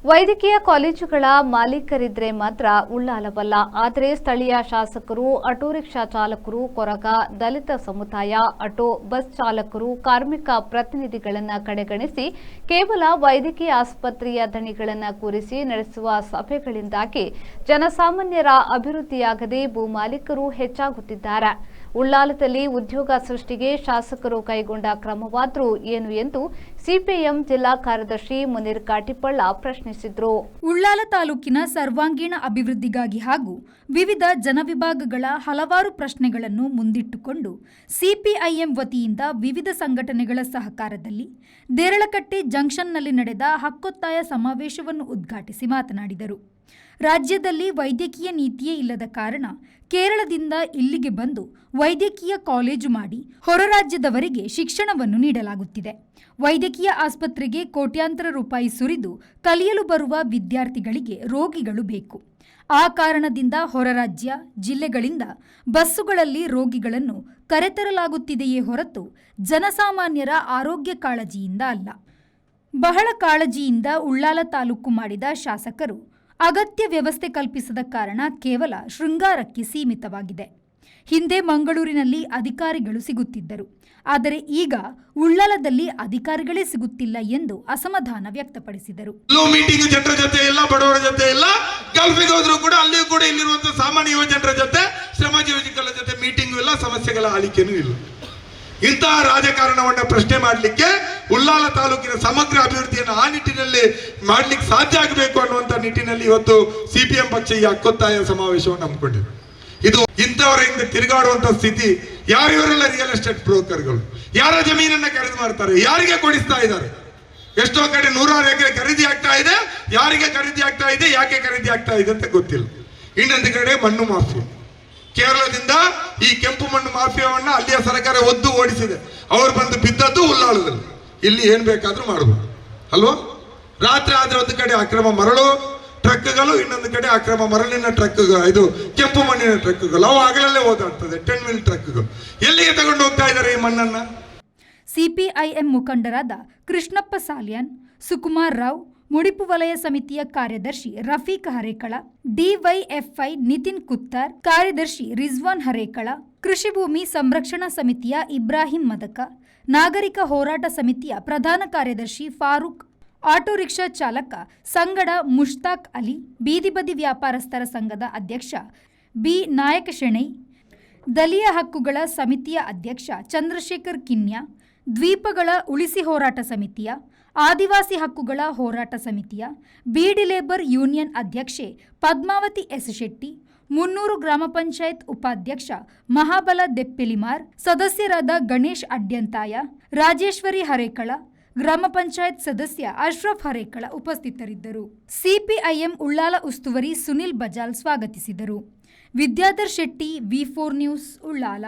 ವೈದ್ಯಕೀಯ ಕಾಲೇಜುಗಳ ಮಾಲೀಕರಿದ್ರೆ ಮಾತ್ರ ಉಳ್ಳಾಲವಲ್ಲ. ಆದರೆ ಸ್ಥಳೀಯ ಶಾಸಕರು, ಆಟೋ ರಿಕ್ಷಾ ಚಾಲಕರು, ಕೊರಗ, ದಲಿತ ಸಮುದಾಯ, ಆಟೋ ಬಸ್ ಚಾಲಕರು, ಕಾರ್ಮಿಕ ಪ್ರತಿನಿಧಿಗಳನ್ನು ಕಡೆಗಣಿಸಿ ಕೇವಲ ವೈದ್ಯಕೀಯ ಆಸ್ಪತ್ರೆಯ ದಣಿಗಳನ್ನು ಕೂರಿಸಿ ನಡೆಸುವ ಸಭೆಗಳಿಂದಾಗಿ ಜನಸಾಮಾನ್ಯರ ಅಭಿವೃದ್ಧಿಯಾಗದೆ ಭೂಮಾಲೀಕರು ಹೆಚ್ಚಾಗುತ್ತಿದ್ದಾರೆ. ಉಳ್ಳಾಲದಲ್ಲಿ ಉದ್ಯೋಗ ಸೃಷ್ಟಿಗೆ ಶಾಸಕರು ಕೈಗೊಂಡ ಕ್ರಮವಾದರೂ ಏನು ಎಂದು ಸಿಪಿಎಂ ಜಿಲ್ಲಾ ಕಾರ್ಯದರ್ಶಿ ಮುನೀರ್ ಕಾಟಿಪಳ್ಳ ಪ್ರಶ್ನಿಸಿದರು. ಉಳ್ಳಾಲ ತಾಲೂಕಿನ ಸರ್ವಾಂಗೀಣ ಅಭಿವೃದ್ಧಿಗಾಗಿ ಹಾಗೂ ವಿವಿಧ ಜನವಿಭಾಗಗಳ ಹಲವಾರು ಪ್ರಶ್ನೆಗಳನ್ನು ಮುಂದಿಟ್ಟುಕೊಂಡು ಸಿಪಿಐಎಂ ವತಿಯಿಂದ ವಿವಿಧ ಸಂಘಟನೆಗಳ ಸಹಕಾರದಲ್ಲಿ ದೇರಳಕಟ್ಟೆ ಜಂಕ್ಷನ್ನಲ್ಲಿ ನಡೆದ ಹಕ್ಕೊತ್ತಾಯ ಸಮಾವೇಶವನ್ನು ಉದ್ಘಾಟಿಸಿ ಮಾತನಾಡಿದರು. ರಾಜ್ಯದಲ್ಲಿ ವೈದ್ಯಕೀಯ ನೀತಿಯೇ ಇಲ್ಲದ ಕಾರಣ ಕೇರಳದಿಂದ ಇಲ್ಲಿಗೆ ಬಂದು ವೈದ್ಯಕೀಯ ಕಾಲೇಜು ಮಾಡಿ ಹೊರ ರಾಜ್ಯದವರಿಗೆ ಶಿಕ್ಷಣವನ್ನು ನೀಡಲಾಗುತ್ತಿದೆ. ವೈದ್ಯಕೀಯ ಆಸ್ಪತ್ರೆಗೆ ಕೋಟ್ಯಾಂತರ ರೂಪಾಯಿ ಸುರಿದು ಕಲಿಯಲು ಬರುವ ವಿದ್ಯಾರ್ಥಿಗಳಿಗೆ ರೋಗಿಗಳು ಬೇಕು. ಆ ಕಾರಣದಿಂದ ಹೊರ ರಾಜ್ಯ ಜಿಲ್ಲೆಗಳಿಂದ ಬಸ್ಸುಗಳಲ್ಲಿ ರೋಗಿಗಳನ್ನು ಕರೆತರಲಾಗುತ್ತಿದೆಯೇ ಹೊರತು ಜನಸಾಮಾನ್ಯರ ಆರೋಗ್ಯ ಕಾಳಜಿಯಿಂದ ಅಲ್ಲ. ಬಹಳ ಕಾಳಜಿಯಿಂದ ಉಳ್ಳಾಲ ತಾಲೂಕು ಮಾಡಿದ ಶಾಸಕರು ಅಗತ್ಯ ವ್ಯವಸ್ಥೆ ಕಲ್ಪಿಸದ ಕಾರಣ ಕೇವಲ ಶೃಂಗಾರಕ್ಕೆ ಸೀಮಿತವಾಗಿದೆ. ಹಿಂದೆ ಮಂಗಳೂರಿನಲ್ಲಿ ಅಧಿಕಾರಿಗಳು ಸಿಗುತ್ತಿದ್ದರು, ಆದರೆ ಈಗ ಉಳ್ಳಾಲದಲ್ಲಿ ಅಧಿಕಾರಿಗಳೇ ಸಿಗುತ್ತಿಲ್ಲ ಎಂದು ಅಸಮಾಧಾನ ವ್ಯಕ್ತಪಡಿಸಿದರು. ಮೀಟಿಂಗ್ ಜನರ ಜೊತೆ ಎಲ್ಲ ಬಡವರ ಜೊತೆ ಎಲ್ಲ ಗಲ್ಫಿಗೆ ಹೋದ್ರು ಕೂಡ ಅಲ್ಲಿಯೂ ಕೂಡ ಇಲ್ಲಿರುವಂತಹ ಸಾಮಾನ್ಯ ಯುವ ಜನರ ಜೊತೆ ಶ್ರಮಜೀವಿಗಳ ಜೊತೆ ಮೀಟಿಂಗ್ ಇಲ್ಲ, ಸಮಸ್ಯೆಗಳ ಆಲಿಕೆನೂ ಇಲ್ಲ. ಇಂತಹ ರಾಜಕಾರಣವನ್ನ ಪ್ರಶ್ನೆ ಮಾಡಲಿಕ್ಕೆ ಉಳ್ಳಾಲ ತಾಲೂಕಿನ ಸಮಗ್ರ ಅಭಿವೃದ್ಧಿಯನ್ನು ಆ ನಿಟ್ಟಿನಲ್ಲಿ ಮಾಡ್ಲಿಕ್ಕೆ ಸಾಧ್ಯ ಆಗಬೇಕು ಅನ್ನುವಂತ ನಿಟ್ಟಿನಲ್ಲಿ ಇವತ್ತು ಸಿಪಿಎಂ ಪಕ್ಷ ಈ ಹಕ್ಕೊತ್ತಾಯ ಸಮಾವೇಶವನ್ನು ಹಮ್ಮಿಕೊಂಡಿದೆ. ಇದು ಇಂಥವರಿಂದ ತಿರುಗಾಡುವಂತ ಸ್ಥಿತಿ. ಯಾರಿವರೆಲ್ಲ ರಿಯಲ್ ಎಸ್ಟೇಟ್ ಬ್ರೋಕರ್ಗಳು ಯಾರ ಜಮೀನನ್ನ ಖರೀದಿ ಮಾಡ್ತಾರೆ, ಯಾರಿಗೆ ಕೊಡಿಸ್ತಾ ಇದ್ದಾರೆ? ಎಷ್ಟೋ ಕಡೆ 100 ಎಕರೆ ಖರೀದಿ ಆಗ್ತಾ ಇದೆ, ಯಾರಿಗೆ ಖರೀದಿ ಆಗ್ತಾ ಇದೆ, ಯಾಕೆ ಖರೀದಿ ಆಗ್ತಾ ಇದೆ ಅಂತ ಗೊತ್ತಿಲ್ಲ. ಇನ್ನೊಂದು ಕಡೆ ಮಣ್ಣು ಮಾಫಿಯಾ, ಕೇರಳದಿಂದ ಈ ಕೆಂಪು ಮಣ್ಣು ಮಾಫಿಯಾವನ್ನ ಅಲ್ಲಿಯ ಸರ್ಕಾರ ಒದ್ದು ಓಡಿಸಿದೆ. ಅವರು ಬಂದು ಬಿದ್ದದ್ದು ಉಳ್ಳಾಳದಲ್ಲಿ. ಇಲ್ಲಿ ಏನ್ ಬೇಕಾದ್ರೂ ಮಾಡಬಹುದು ಅಲ್ವಾ? ರಾತ್ರಿ ಆದ್ರೆ ಒಂದು ಕಡೆ ಅಕ್ರಮ ಮರಳು ಟ್ರಕ್ಗಳು, ಇನ್ನೊಂದು ಕಡೆ ಅಕ್ರಮ ಮರಳಿನ ಟ್ರಕ್ಗಳು, ಇದು ಕೆಂಪು ಮಣ್ಣಿನ ಟ್ರಕ್ಗಳು, ಅವು ಆಗಲೇ ಓದಾಡ್ತದೆ 10 ವೀಲ್ ಟ್ರಕ್ಗಳು. ಎಲ್ಲಿಗೆ ತಗೊಂಡು ಹೋಗ್ತಾ ಇದ್ದಾರೆ ಈ ಮಣ್ಣನ್ನ? ಸಿಪಿಐಎಂ ಮುಖಂಡರಾದ ಕೃಷ್ಣಪ್ಪ ಸಾಲ್ಯಾನ್, ಸುಕುಮಾರ್ ರಾವ್, ಮುಡಿಪು ವಲಯ ಸಮಿತಿಯ ಕಾರ್ಯದರ್ಶಿ ರಫೀಕ್ ಹರೇಕಳ, ಡಿವೈಎಫ್ಐ ನಿತಿನ್ ಕುತ್ತಾರ್, ಕಾರ್ಯದರ್ಶಿ ರಿಜ್ವಾನ್ ಹರೇಕಳ, ಕೃಷಿ ಭೂಮಿ ಸಂರಕ್ಷಣಾ ಸಮಿತಿಯ ಇಬ್ರಾಹಿಂ ಮದಕ, ನಾಗರಿಕ ಹೋರಾಟ ಸಮಿತಿಯ ಪ್ರಧಾನ ಕಾರ್ಯದರ್ಶಿ ಫಾರೂಕ್, ಆಟೋ ರಿಕ್ಷಾ ಚಾಲಕ ಸಂಗಡ ಮುಷ್ತಾಕ್ ಅಲಿ, ಬೀದಿ ಬದಿ ವ್ಯಾಪಾರಸ್ಥರ ಸಂಘದ ಅಧ್ಯಕ್ಷ ಬಿ ನಾಯಕ ಶೆಣೈ, ದಲಿಯ ಹಕ್ಕುಗಳ ಸಮಿತಿಯ ಅಧ್ಯಕ್ಷ ಚಂದ್ರಶೇಖರ್ ಕಿನ್ಯಾ, ದ್ವೀಪಗಳ ಉಳಿಸಿ ಹೋರಾಟ ಸಮಿತಿಯ, ಆದಿವಾಸಿ ಹಕ್ಕುಗಳ ಹೋರಾಟ ಸಮಿತಿಯ, ಬೀಡಿ ಲೇಬರ್ ಯೂನಿಯನ್ ಅಧ್ಯಕ್ಷೆ ಪದ್ಮಾವತಿ ಎಸ್ ಶೆಟ್ಟಿ, 300 ಗ್ರಾಮ ಪಂಚಾಯತ್ ಉಪಾಧ್ಯಕ್ಷ ಮಹಾಬಲ ದೆಪ್ಪೆಲಿಮಾರ್, ಸದಸ್ಯರಾದ ಗಣೇಶ್ ಅಡ್ಯಂತಾಯ, ರಾಜೇಶ್ವರಿ ಹರೇಕಳ, ಗ್ರಾಮ ಪಂಚಾಯತ್ ಸದಸ್ಯ ಅಶ್ರಫ್ ಹರೇಕಳ ಉಪಸ್ಥಿತರಿದ್ದರು. ಸಿಪಿಐಎಂ ಉಳ್ಳಾಲ ಉಸ್ತುವಾರಿ ಸುನಿಲ್ ಬಜಾಲ್ ಸ್ವಾಗತಿಸಿದರು. ವಿದ್ಯಾಧರ್ ಶೆಟ್ಟಿ, ವಿ4 ನ್ಯೂಸ್, ಉಳ್ಳಾಲ.